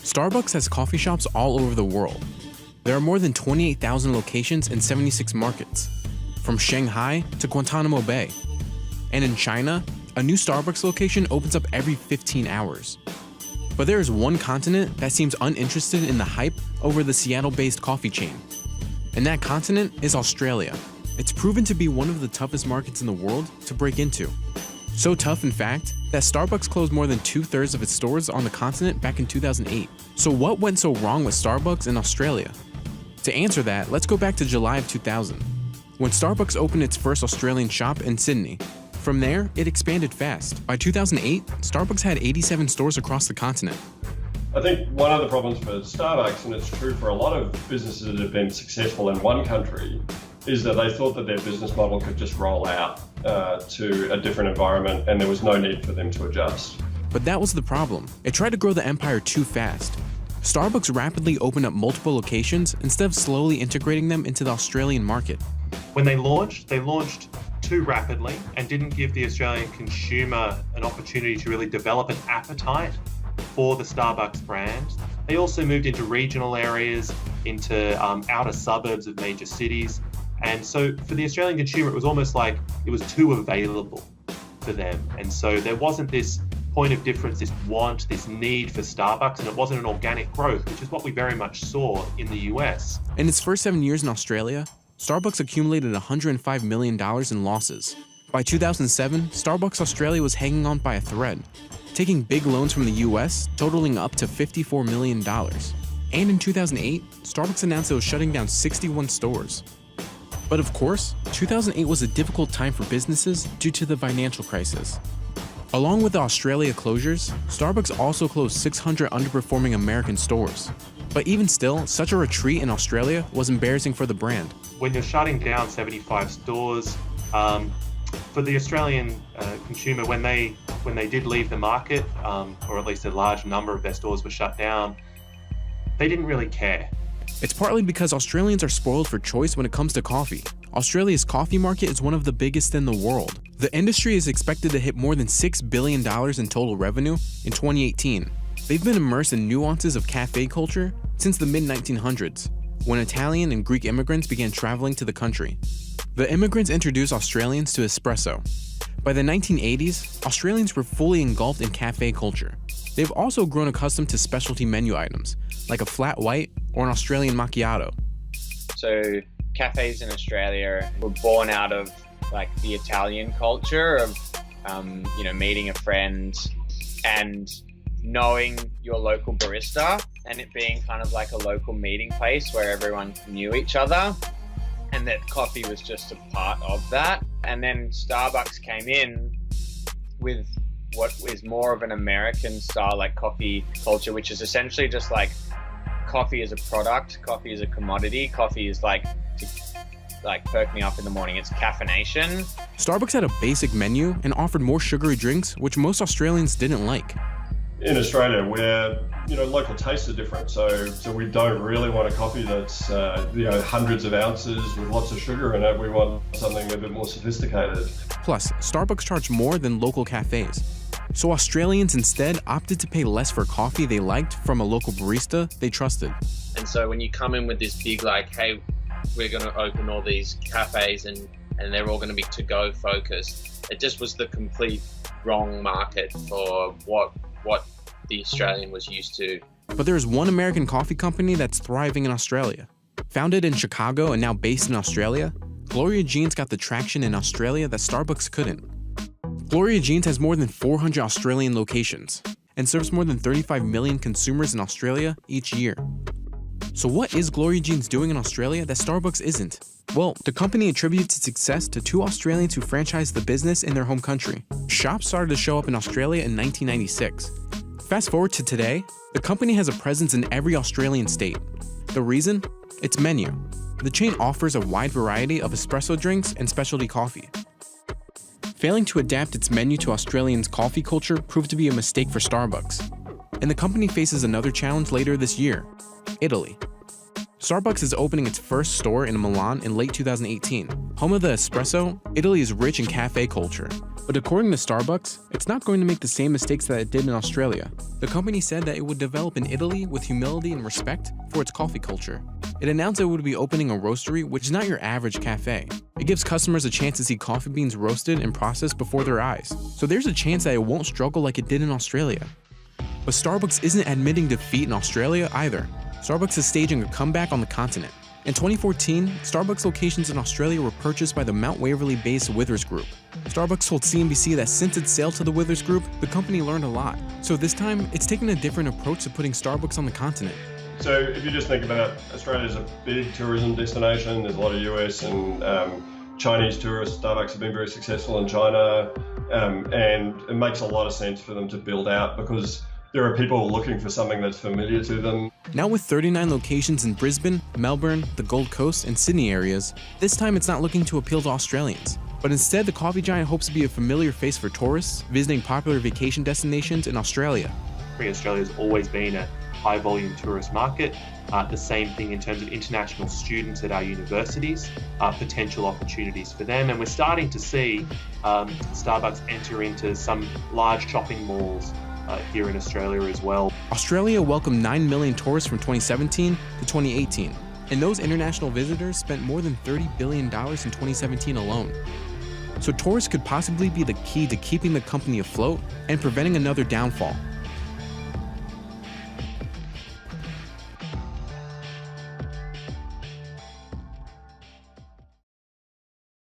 Starbucks has coffee shops all over the world. There are more than 28,000 locations in 76 markets, from Shanghai to Guantanamo Bay. And in China, a new Starbucks location opens up every 15 hours. But there is one continent that seems uninterested in the hype over the Seattle-based coffee chain. And that continent is Australia. It's proven to be one of the toughest markets in the world to break into. So tough, in fact, that Starbucks closed more than 2/3 of its stores on the continent back in 2008. So what went so wrong with Starbucks in Australia? To answer that, let's go back to July of 2000, when Starbucks opened its first Australian shop in Sydney. From there, it expanded fast. By 2008, Starbucks had 87 stores across the continent. I think one of the problems for Starbucks, and it's true for a lot of businesses that have been successful in one country, is that they thought that their business model could just roll out to a different environment and there was no need for them to adjust. But that was the problem. It tried to grow the empire too fast. Starbucks rapidly opened up multiple locations instead of slowly integrating them into the Australian market. When they launched too rapidly and didn't give the Australian consumer an opportunity to really develop an appetite for the Starbucks brand. They also moved into regional areas, into outer suburbs of major cities. And so for the Australian consumer, it was almost like it was too available for them. And so there wasn't this point of difference, this want, this need for Starbucks, and it wasn't an organic growth, which is what we very much saw in the US. In its first 7 years in Australia, Starbucks accumulated $105 million in losses. By 2007, Starbucks Australia was hanging on by a thread, taking big loans from the US totaling up to $54 million. And in 2008, Starbucks announced it was shutting down 61 stores. But of course, 2008 was a difficult time for businesses due to the financial crisis. Along with the Australia closures, Starbucks also closed 600 underperforming American stores. But even still, such a retreat in Australia was embarrassing for the brand. When you're shutting down 75 stores, for the Australian consumer, when they did leave the market, or at least a large number of their stores were shut down, they didn't really care. It's partly because Australians are spoiled for choice when it comes to coffee. Australia's coffee market is one of the biggest in the world. The industry is expected to hit more than $6 billion in total revenue in 2018. They've been immersed in nuances of cafe culture since the mid-1900s, when Italian and Greek immigrants began traveling to the country. The immigrants introduced Australians to espresso. By the 1980s, Australians were fully engulfed in cafe culture. They've also grown accustomed to specialty menu items, like a flat white or an Australian macchiato. So cafes in Australia were born out of like the Italian culture of, meeting a friend and knowing your local barista and it being kind of like a local meeting place where everyone knew each other and that coffee was just a part of that. And then Starbucks came in with what is more of an American style like coffee culture, which is essentially just like coffee is a product, coffee is a commodity, coffee is like perk me up in the morning. It's caffeination. Starbucks had a basic menu and offered more sugary drinks, which most Australians didn't like. In Australia, where local tastes are different, so we don't really want a coffee that's hundreds of ounces with lots of sugar in it. We want something a bit more sophisticated. Plus, Starbucks charged more than local cafes. So Australians instead opted to pay less for coffee they liked from a local barista they trusted. And so when you come in with this big hey, we're going to open all these cafes and they're all going to be to-go focused, it just was the complete wrong market for what the Australian was used to. But there is one American coffee company that's thriving in Australia. Founded in Chicago and now based in Australia, Gloria Jean's got the traction in Australia that Starbucks couldn't. Gloria Jean's has more than 400 Australian locations and serves more than 35 million consumers in Australia each year. So what is Gloria Jean's doing in Australia that Starbucks isn't? Well, the company attributes its success to two Australians who franchised the business in their home country. Shops started to show up in Australia in 1996. Fast forward to today, the company has a presence in every Australian state. The reason? Its menu. The chain offers a wide variety of espresso drinks and specialty coffee. Failing to adapt its menu to Australians' coffee culture proved to be a mistake for Starbucks. And the company faces another challenge later this year: Italy. Starbucks is opening its first store in Milan in late 2018. Home of the espresso, Italy is rich in cafe culture. But according to Starbucks, it's not going to make the same mistakes that it did in Australia. The company said that it would develop in Italy with humility and respect for its coffee culture. It announced it would be opening a roastery, which is not your average cafe. It gives customers a chance to see coffee beans roasted and processed before their eyes. So there's a chance that it won't struggle like it did in Australia. But Starbucks isn't admitting defeat in Australia either. Starbucks is staging a comeback on the continent. In 2014, Starbucks locations in Australia were purchased by the Mount Waverley-based Withers Group. Starbucks told CNBC that since its sale to the Withers Group, the company learned a lot. So this time, it's taking a different approach to putting Starbucks on the continent. So if you just think about Australia as a big tourism destination, there's a lot of US and Chinese tourists. Starbucks have been very successful in China, and it makes a lot of sense for them to build out because there are people looking for something that's familiar to them. Now with 39 locations in Brisbane, Melbourne, the Gold Coast, and Sydney areas, this time it's not looking to appeal to Australians. But instead, the coffee giant hopes to be a familiar face for tourists visiting popular vacation destinations in Australia. Australia's always been a high-volume tourist market. The same thing in terms of international students at our universities, potential opportunities for them. And we're starting to see Starbucks enter into some large shopping malls here in Australia as well. Australia welcomed 9 million tourists from 2017 to 2018, and those international visitors spent more than $30 billion in 2017 alone. So tourists could possibly be the key to keeping the company afloat and preventing another downfall.